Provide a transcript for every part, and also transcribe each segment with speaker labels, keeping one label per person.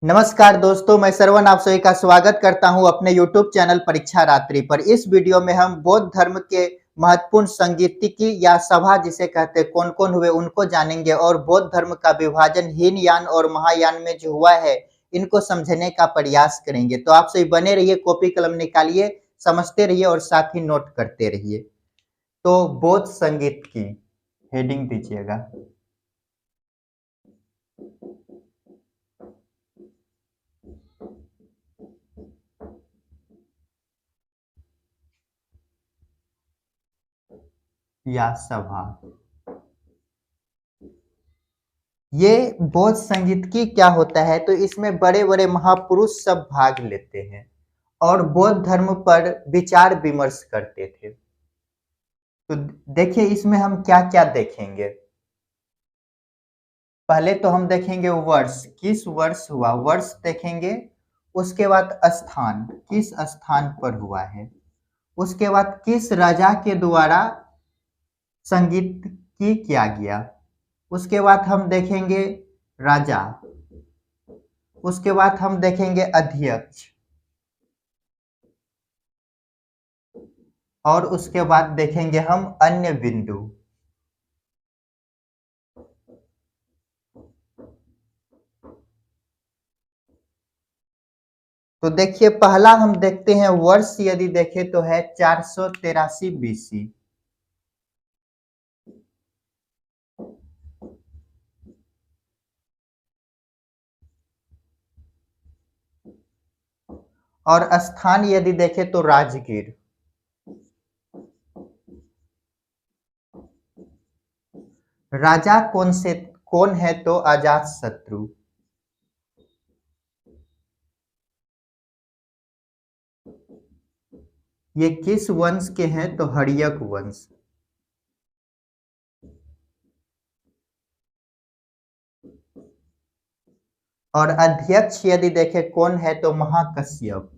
Speaker 1: नमस्कार दोस्तों, मैं श्रवण आप सभी का स्वागत करता हूं अपने YouTube चैनल परीक्षा रात्रि पर। इस वीडियो में हम बौद्ध धर्म के महत्वपूर्ण संगीतिकी या सभा जिसे कहते हैं कौन-कौन हुए उनको जानेंगे और बौद्ध धर्म का विभाजन हीनयान और महायान में जो हुआ है इनको समझने का प्रयास करेंगे। तो आप सभी बने रहिए, कॉपी कलम निकालिए, समझते रहिए और साथ ही नोट करते रहिए। तो बौद्ध संगीत की हेडिंग दीजिएगा। या सभा। ये बौद्ध संगीत की क्या होता है तो इसमें बड़े-बड़े महापुरुष सब भाग लेते हैं और बौद्ध धर्म पर विचार विमर्श करते थे। तो देखिए इसमें हम क्या-क्या देखेंगे। पहले तो हम देखेंगे वर्ष, किस वर्ष हुआ, वर्ष देखेंगे। उसके बाद स्थान, किस स्थान पर हुआ है। उसके बाद किस राजा के द्वारा संगीत की किया गया। उसके बाद हम देखेंगे राजा। उसके बाद हम देखेंगे अध्यक्ष और उसके बाद देखेंगे हम अन्य बिंदु। तो देखिए पहला हम देखते हैं वर्ष, यदि देखें तो है 483 बीसी। और स्थान यदि देखें तो राजगीर। राजा कौन है तो अजातशत्रु। ये किस वंश के हैं तो हर्यक वंश। और अध्यक्ष यदि देखें कौन है तो महाकश्यप।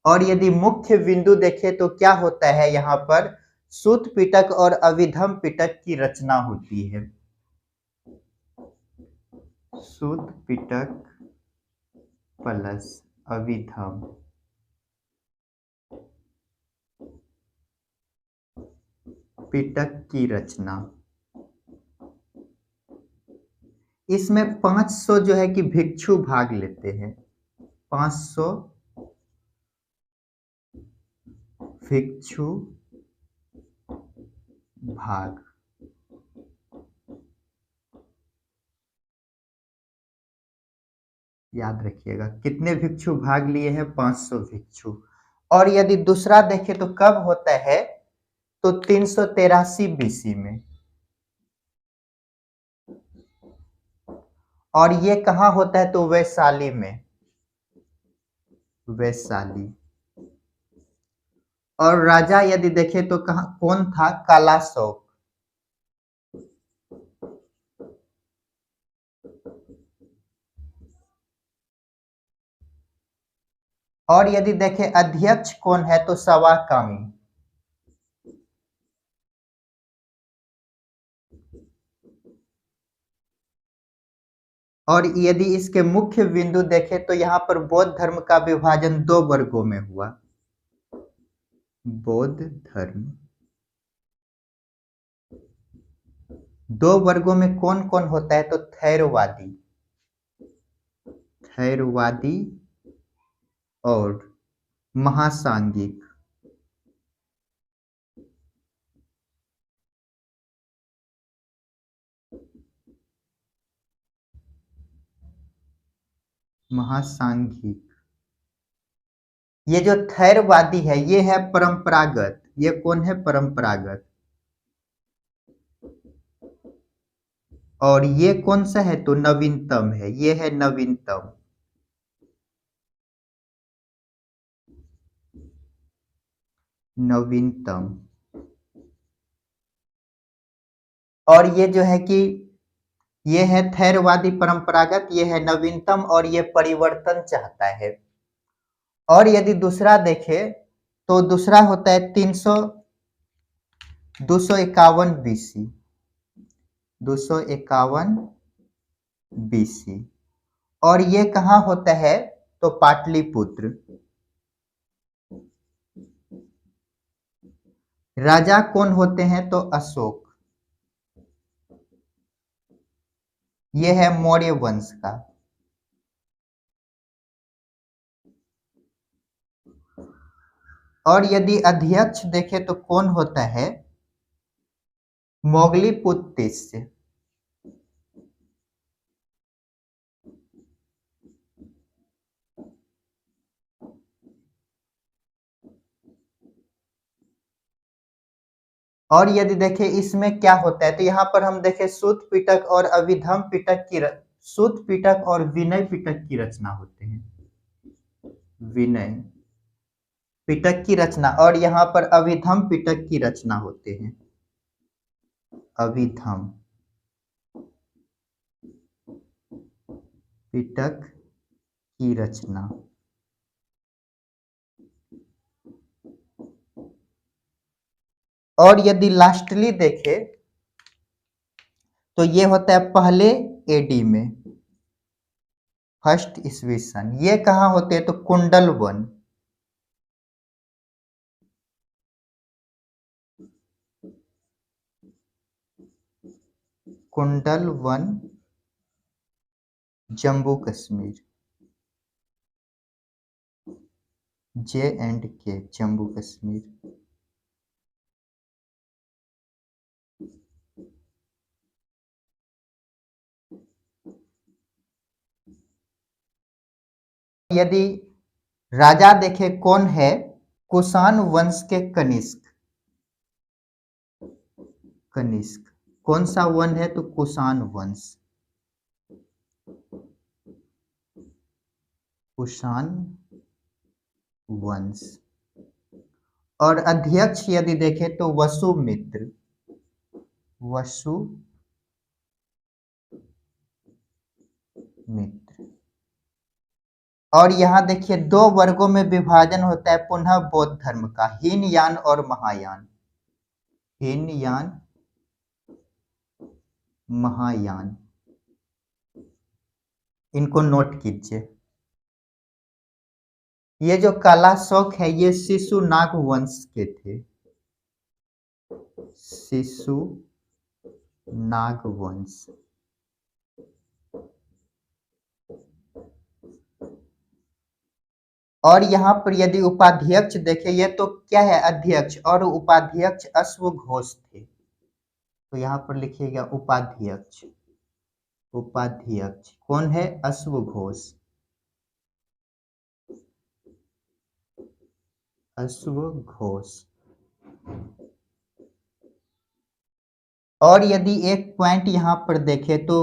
Speaker 1: और यदि मुख्य बिंदु देखें तो क्या होता है यहाँ पर, सूत पिटक और अभिधम पिटक की रचना होती है। सूत पिटक प्लस अभिधम पिटक की रचना। इसमें 500 जो है कि भिक्षु भाग लेते हैं। 500 भिक्षु भाग। याद रखिएगा कितने भिक्षु भाग लिए हैं, 500 भिक्षु। और यदि दूसरा देखें तो कब होता है तो 383 बीसी में। और ये कहाँ होता है तो वैशाली में। वैशाली। और राजा यदि देखें तो कहाँ कौन था, कालाशोक। और यदि देखें अध्यक्ष कौन है तो सवाकामी। और यदि इसके मुख्य बिंदु देखें तो यहाँ पर बौद्ध धर्म का विभाजन 2 वर्गों में हुआ। बौद्ध धर्म 2 वर्गों में कौन कौन होता है तो थैरवादी, थैरवादी और महासांगिक। महासांघिक। ये जो थैरवादी है ये है परंपरागत। ये कौन है, परंपरागत। और ये कौन सा है तो नवीनतम है, ये है नवीनतम। नवीनतम। और ये जो है कि ये है थैरवादी परंपरागत, ये है नवीनतम और ये परिवर्तन चाहता है। और यदि दूसरा देखें तो दूसरा होता है 251 बीसी। 251 BC। और ये कहाँ होता है? तो पाटलिपुत्र। राजा कौन होते हैं? तो अशोक। ये है मौर्य वंश का। और यदि अध्यक्ष देखे तो कौन होता है? मोगलीपुत्र तिस्य। और यदि देखें इसमें क्या होता है, तो यहाँ पर हम देखें सूत पिटक और अभिधम पिटक की सूत पिटक और विनय पिटक की रचना होते हैं। विनय पिटक की रचना, और यहाँ पर अभिधम पिटक की रचना होते हैं। अभिधम पिटक की रचना। और यदि लास्टली देखे तो ये होता है पहले एडी में, फर्स्ट ईस्वी सन। ये कहाँ होते हैं? तो कुंडल वन। कुंडल वन, जम्मू कश्मीर, J&K, जम्मू कश्मीर। यदि राजा देखे कौन है? कुषाण वंश के कनिष्क। कनिष्क कौन सा वन है? तो कुषाण वंश। कुषाण वंश। और अध्यक्ष यदि देखे तो वसुमित्र। वसुमित्र। और यहाँ देखिए दो वर्गों में विभाजन होता है पुनः बौद्ध धर्म का, हीनयान और महायान। हीनयान, महायान, इनको नोट कीजिए। ये जो कालाशोक है ये शिशुनाग वंश के थे। शिशुनाग वंश। और यहाँ पर यदि उपाध्यक्ष देखे, ये तो क्या है? अध्यक्ष। और उपाध्यक्ष अश्वघोष थे। तो यहाँ पर लिखिएगा उपाध्यक्ष। उपाध्यक्ष कौन है? अश्वघोष। अश्वघोष। और यदि एक पॉइंट यहाँ पर देखे तो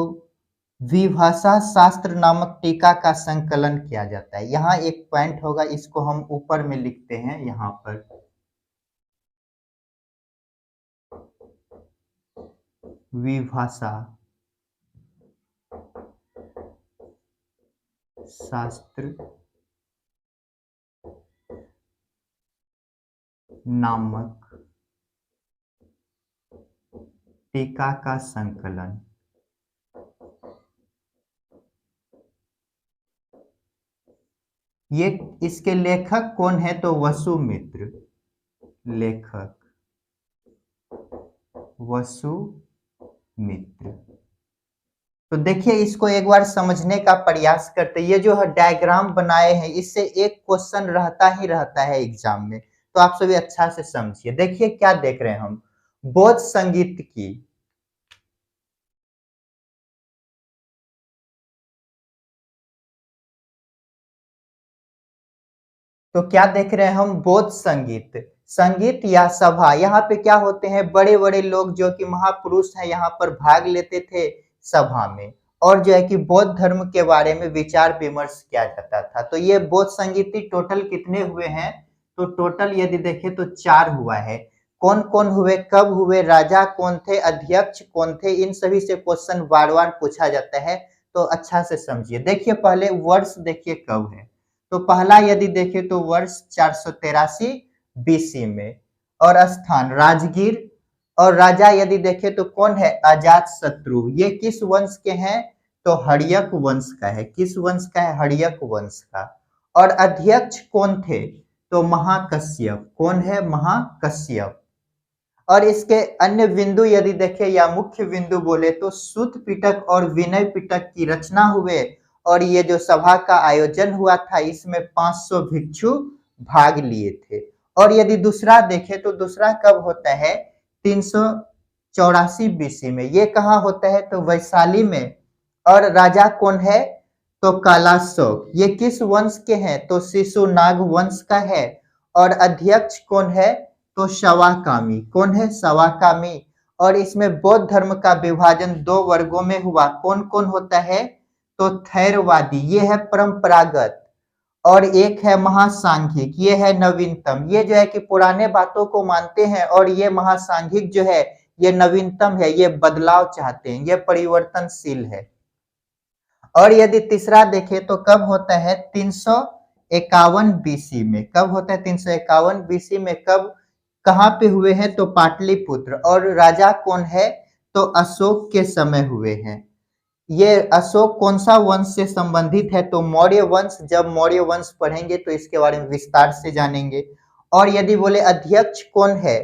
Speaker 1: विभाषा शास्त्र नामक टीका का संकलन किया जाता है। यहाँ एक पॉइंट होगा, इसको हम ऊपर में लिखते हैं। यहाँ पर विभाषा शास्त्र नामक टीका का संकलन। ये इसके लेखक कौन है? तो वसुमित्र। लेखक वसुमित्र। तो देखिए इसको एक बार समझने का प्रयास करते हैं। ये जो डायग्राम बनाए हैं इससे एक क्वेश्चन रहता ही रहता है एग्जाम में, तो आप सभी अच्छा से समझिए। देखिए क्या देख रहे हैं हम? बौद्ध संगीत की तो क्या देख रहे हैं हम? बौद्ध संगीत, संगीत या सभा। यहाँ पे क्या होते हैं? बड़े बड़े लोग जो कि महापुरुष हैं यहाँ पर भाग लेते थे सभा में, और जो है कि बौद्ध धर्म के बारे में विचार विमर्श किया जाता था। तो ये बौद्ध संगीति टोटल कितने हुए हैं? तो टोटल यदि देखें तो 4 हुआ है। कौन कौन हुए, कब हुए, राजा कौन थे, अध्यक्ष कौन थे, इन सभी से क्वेश्चन बार बार पूछा जाता है। तो अच्छा से समझिए। देखिए पहले वर्ष देखिए कब है। तो पहला यदि देखें तो वर्ष 483 BC में, और स्थान राजगीर, और राजा यदि देखें तो कौन है, अजात शत्रु। ये किस वंश के हैं, तो हर्यक वंश का है। किस वंश का है, हर्यक वंश का। और अध्यक्ष कौन थे, तो महाकश्यप। कौन है, महाकश्यप। और इसके अन्य बिंदु यदि देखें या मुख्य बिंदु बोले तो सूत पिटक और विनय पिटक की रचना हुए, और ये जो सभा का आयोजन हुआ था इसमें 500 भिक्षु भाग लिए थे। और यदि दूसरा देखें तो दूसरा कब होता है, 384 बीसी में। ये कहाँ होता है, तो वैशाली में। और राजा कौन है, तो कालाशोक। ये किस वंश के हैं, तो शिशुनाग वंश का है। और अध्यक्ष कौन है, तो शवाकामी। कौन है, शवाकामी। और इसमें बौद्ध धर्म का विभाजन 2 वर्गों में हुआ। कौन कौन होता है, तो थैरवादी, ये है परंपरागत। और एक है महासांघिक, ये है नवीनतम। ये जो है कि पुराने बातों को मानते हैं, और ये महासांघिक जो है ये नवीनतम है, ये बदलाव चाहते हैं, ये परिवर्तनशील है। और यदि तीसरा देखें तो कब होता है, 351 बीसी में। कब होता है, 351 बीसी में। कब, कहाँ पे हुए हैं, तो पाटलिपुत्र। और राजा कौन है, तो अशोक के समय हुए हैं। ये अशोक कौन सा वंश से संबंधित है, तो मौर्य वंश। जब मौर्य वंश पढ़ेंगे तो इसके बारे में विस्तार से जानेंगे। और यदि बोले अध्यक्ष कौन है,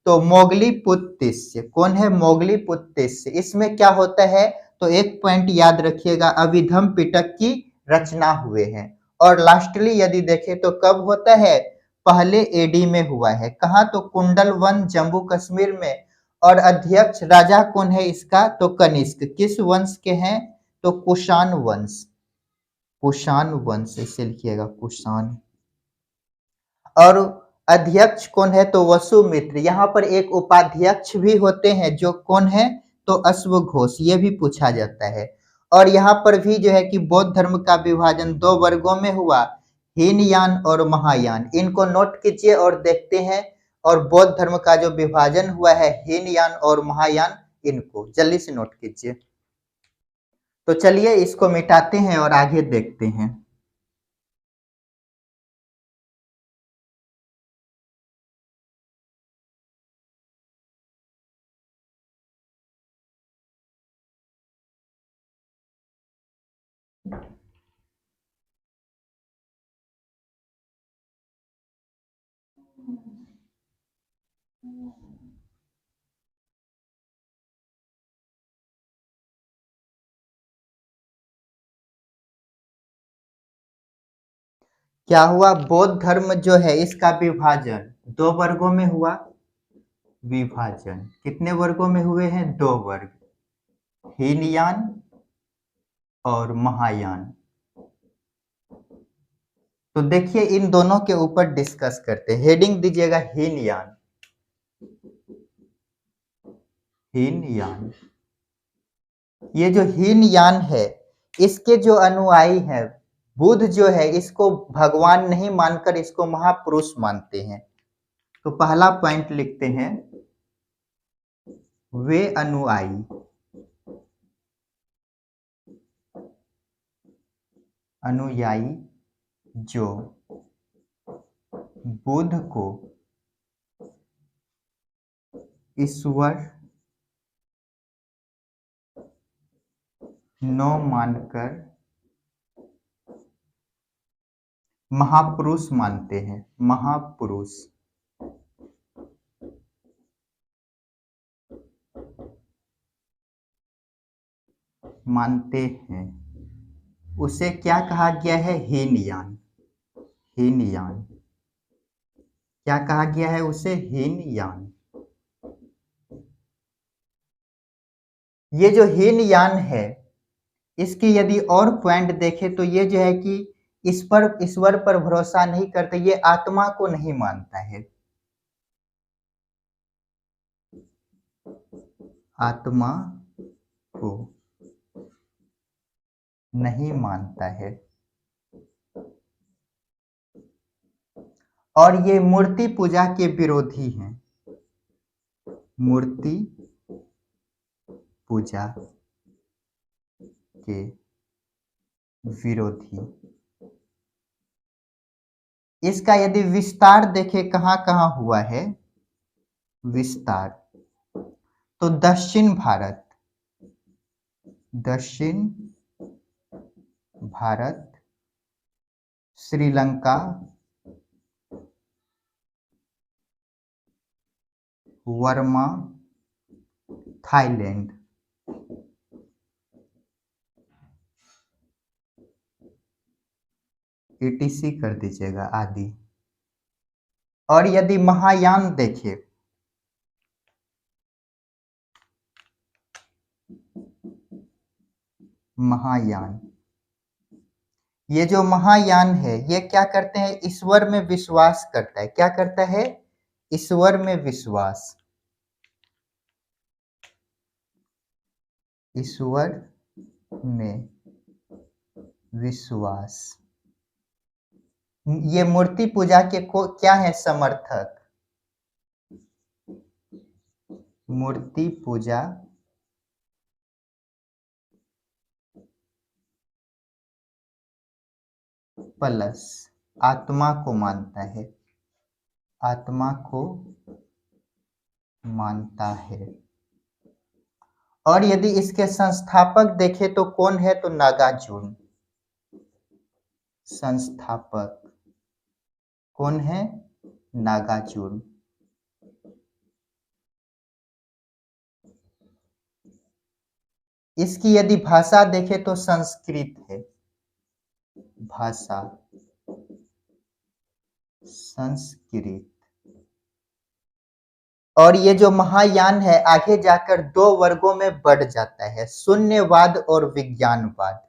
Speaker 1: तो मोगलीपुत्तिस्य। कौन है, मोगलीपुत्तिस्य। इसमें क्या होता है, तो एक पॉइंट याद रखिएगा, अभिधम पिटक की रचना हुए हैं। और लास्टली यदि देखें तो कब होता है, पहले एडी में हुआ है। कहाँ, तो कुंडल वन, जम्मू कश्मीर में। और अध्यक्ष राजा कौन है इसका, तो कनिष्क। किस वंश के हैं, तो कुषाण वंश। कुषाण वंश इसे लिखिएगा, कुषाण। और अध्यक्ष कौन है, तो वसुमित्र। यहाँ पर एक उपाध्यक्ष भी होते हैं जो कौन है, तो अश्वघोष। ये भी पूछा जाता है। और यहाँ पर भी जो है कि बौद्ध धर्म का विभाजन 2 वर्गों में हुआ, हीनयान और महायान। इनको नोट कीजिए और देखते हैं। और बौद्ध धर्म का जो विभाजन हुआ है हीनयान और महायान, इनको जल्दी से नोट कीजिए। तो चलिए इसको मिटाते हैं और आगे देखते हैं। क्या हुआ, बौद्ध धर्म जो है इसका विभाजन 2 वर्गों में हुआ। विभाजन कितने वर्गों में हुए हैं, 2 वर्ग, हीनयान और महायान। तो देखिए इन दोनों के ऊपर डिस्कस करते हैं। हेडिंग दीजिएगा हीनयान। हीनयान, ये जो हीनयान है इसके जो अनुयायी हैं, बुद्ध जो है इसको भगवान नहीं मानकर इसको महापुरुष मानते हैं। तो पहला पॉइंट लिखते हैं, वे अनुयायी, अनुयायी जो बुद्ध को ईश्वर न मानकर महापुरुष मानते हैं। महापुरुष मानते हैं, उसे क्या कहा गया है, हीनयान। हीनयान क्या कहा गया है उसे, हीनयान। ये जो हीनयान है इसकी यदि और पॉइंट देखें तो ये जो है कि इस पर ईश्वर पर भरोसा नहीं करते, ये आत्मा को नहीं मानता है। आत्मा को नहीं मानता है। और ये मूर्ति पूजा के विरोधी हैं। मूर्ति पूजा के विरोधी। इसका यदि विस्तार देखें कहाँ कहाँ हुआ है, विस्तार तो दक्षिण भारत, दक्षिण भारत, श्रीलंका, वर्मा, थाईलैंड। ETC कर दीजिएगा आदि। और यदि महायान देखें, महायान, ये जो महायान है ये क्या करते हैं, ईश्वर में विश्वास करता है। क्या करता है, ईश्वर में विश्वास, ईश्वर में विश्वास। ये मूर्ति पूजा के को क्या है, समर्थक, मूर्ति पूजा प्लस आत्मा को मानता है, आत्मा को मानता है। और यदि इसके संस्थापक देखें तो कौन है, तो नागार्जुन। संस्थापक कौन है, नागार्जुन। इसकी यदि भाषा देखें तो संस्कृत है, भाषा संस्कृत। और ये जो महायान है आगे जाकर दो वर्गों में बढ़ जाता है, शून्यवाद और विज्ञानवाद।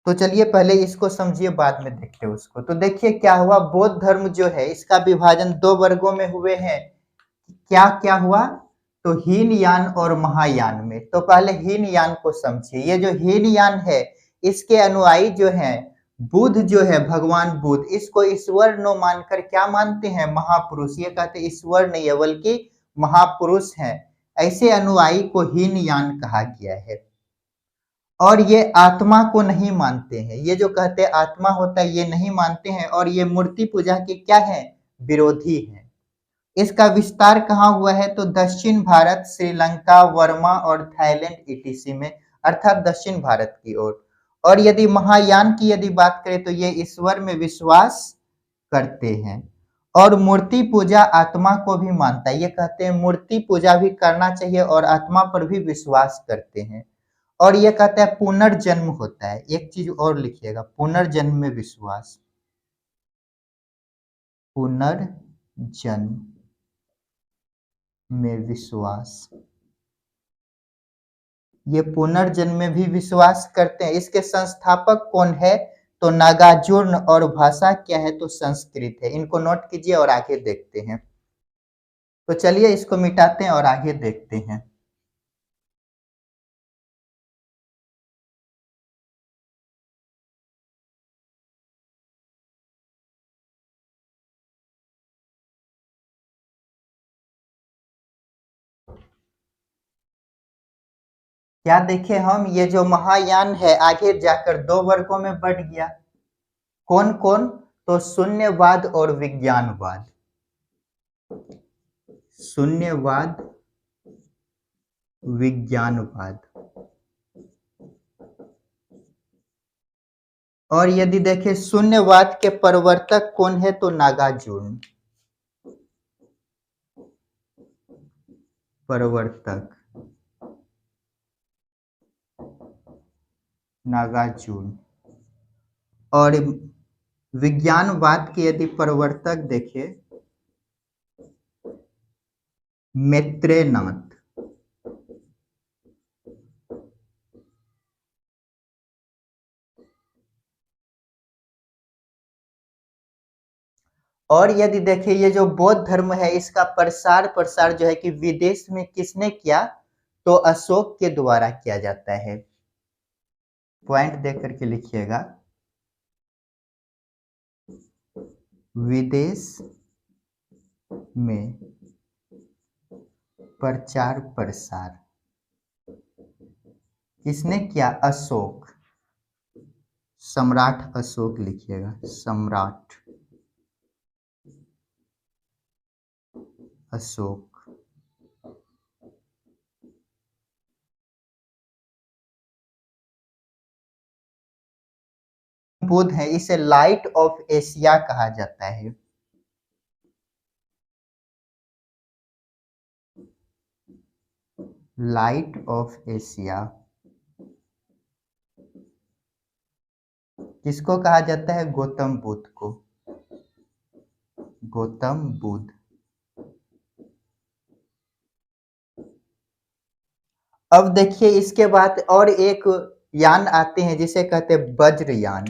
Speaker 1: तो चलिए पहले इसको समझिए, बाद में देखते हैं उसको। तो देखिए क्या हुआ, बौद्ध धर्म जो है इसका विभाजन दो वर्गों में हुए हैं। क्या क्या हुआ, तो हीनयान और महायान में। तो पहले हीनयान को समझिए। ये जो हीनयान है इसके अनुयायी जो हैं, बुद्ध जो है, भगवान बुद्ध, इसको ईश्वर न मानकर क्या मानते हैं, महापुरुष। ये कहते ईश्वर नहीं है बल्कि महापुरुष हैं। ऐसे अनुयायी को हीनयान कहा गया है। और ये आत्मा को नहीं मानते हैं, ये जो कहते हैं आत्मा होता है ये नहीं मानते हैं। और ये मूर्ति पूजा के क्या है, विरोधी हैं। इसका विस्तार कहाँ हुआ है, तो दक्षिण भारत, श्रीलंका, वर्मा और थाईलैंड ETC में, अर्थात दक्षिण भारत की ओर। और यदि महायान की यदि बात करें तो ये ईश्वर में विश्वास करते हैं और मूर्ति पूजा आत्मा को भी मानता है। ये कहते हैं मूर्ति पूजा भी करना चाहिए और आत्मा पर भी विश्वास करते हैं। और ये कहता है पुनर्जन्म होता है। एक चीज और लिखिएगा, पुनर्जन्म में विश्वास, पुनर्जन्म में विश्वास। ये पुनर्जन्म में भी विश्वास करते हैं। इसके संस्थापक कौन है, तो नागार्जुन। और भाषा क्या है, तो संस्कृत है। इनको नोट कीजिए और आगे देखते हैं। तो चलिए इसको मिटाते हैं और आगे देखते हैं। क्या देखें हम, ये जो महायान है आगे जाकर दो वर्गों में बढ़ गया। कौन कौन, तो शून्यवाद और विज्ञानवाद। शून्यवाद, विज्ञानवाद। और यदि देखें शून्यवाद के प्रवर्तक कौन है, तो नागार्जुन। प्रवर्तक नागार्जुन। और विज्ञानवाद के यदि प्रवर्तक देखें, मैत्रेयनाथ। और यदि देखें ये जो बौद्ध धर्म है इसका प्रसार जो है कि विदेश में किसने किया, तो अशोक के द्वारा किया जाता है। पॉइंट देख करके लिखिएगा, विदेश में प्रचार प्रसार किसने किया, अशोक। सम्राट अशोक लिखिएगा, सम्राट अशोक। बुध है, इसे लाइट ऑफ एशिया कहा जाता है। लाइट ऑफ एशिया किसको कहा जाता है? गौतम बुद्ध को। गौतम बुद्ध। अब देखिए इसके बाद और एक यान आते हैं जिसे कहते हैं वज्रयान,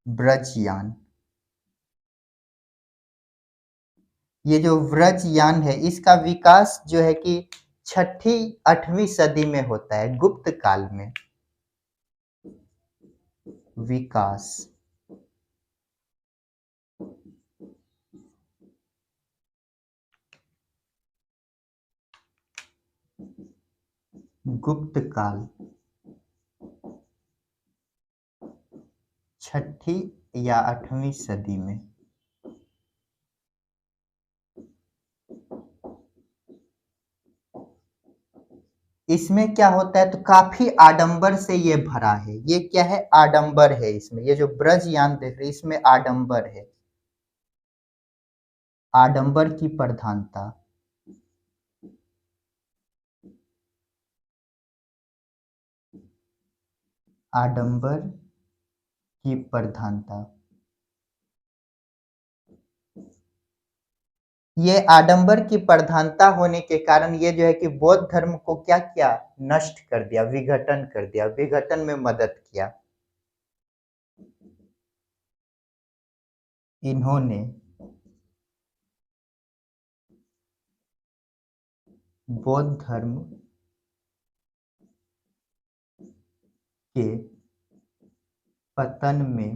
Speaker 1: ब्रजयान। ये जो व्रजयान है इसका विकास जो है कि 6ठी 8वीं सदी में होता है, गुप्त काल में विकास। गुप्त काल 6ठी या 8वीं सदी में। इसमें क्या होता है तो काफी आडंबर से ये भरा है। ये क्या है? आडंबर है इसमें। ये जो ब्रजयान देख रहे हैं इसमें आडंबर है, आडंबर की प्रधानता। आडंबर की प्रधानता। ये आडंबर की प्रधानता होने के कारण ये जो है कि बौद्ध धर्म को क्या किया? नष्ट कर दिया, विघटन कर दिया, विघटन में मदद किया। इन्होंने बौद्ध धर्म के पतन में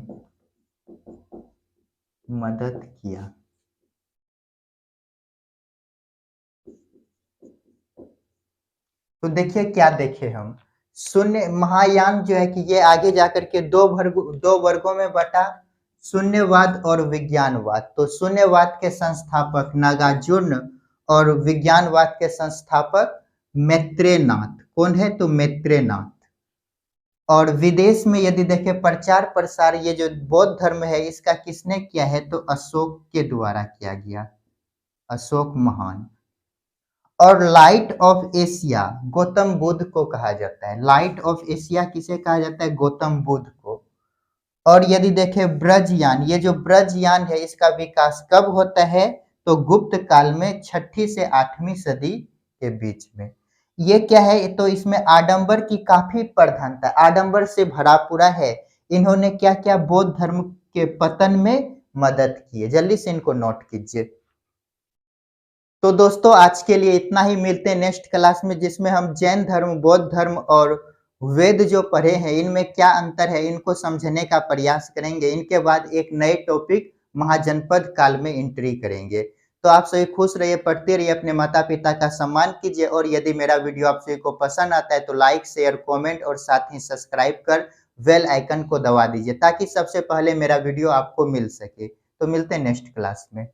Speaker 1: मदद किया। तो देखिए क्या देखे हम, शून्य महायान जो है कि ये आगे जाकर के दो वर्गों में बटा, शून्यवाद और विज्ञानवाद। तो शून्यवाद के संस्थापक नागार्जुन और विज्ञानवाद के संस्थापक मैत्रेयनाथ। कौन है? तो मैत्रेयनाथ। और विदेश में यदि देखें प्रचार प्रसार ये जो बौद्ध धर्म है इसका किसने किया है? तो अशोक के द्वारा किया गया, अशोक महान। और light of Asia Gautam Buddha को कहा जाता है। लाइट ऑफ एशिया किसे कहा जाता है? गौतम बुद्ध को। और यदि देखें ब्रजयान, ये जो ब्रजयान है इसका विकास कब होता है? तो गुप्त काल में 6ठी से 8वीं सदी के बीच में। ये क्या है? तो इसमें आडंबर की काफी प्रधानता, आडंबर से भरा पूरा है। इन्होंने क्या किया? बौद्ध धर्म के पतन में मदद की है। जल्दी से इनको नोट कीजिए। तो दोस्तों आज के लिए इतना ही। मिलते हैं नेक्स्ट क्लास में जिसमें हम जैन धर्म, बौद्ध धर्म और वेद जो पढ़े हैं इनमें क्या अंतर है इनको समझने का प्रयास करेंगे। इनके बाद एक नए टॉपिक महाजनपद काल में एंट्री करेंगे। तो आप सभी खुश रहिए, पढ़ते रहिए, अपने माता पिता का सम्मान कीजिए। और यदि मेरा वीडियो आप सभी को पसंद आता है तो लाइक, शेयर, कमेंट और साथ ही सब्सक्राइब कर बेल आइकन को दबा दीजिए ताकि सबसे पहले मेरा वीडियो आपको मिल सके। तो मिलते हैं नेक्स्ट क्लास में।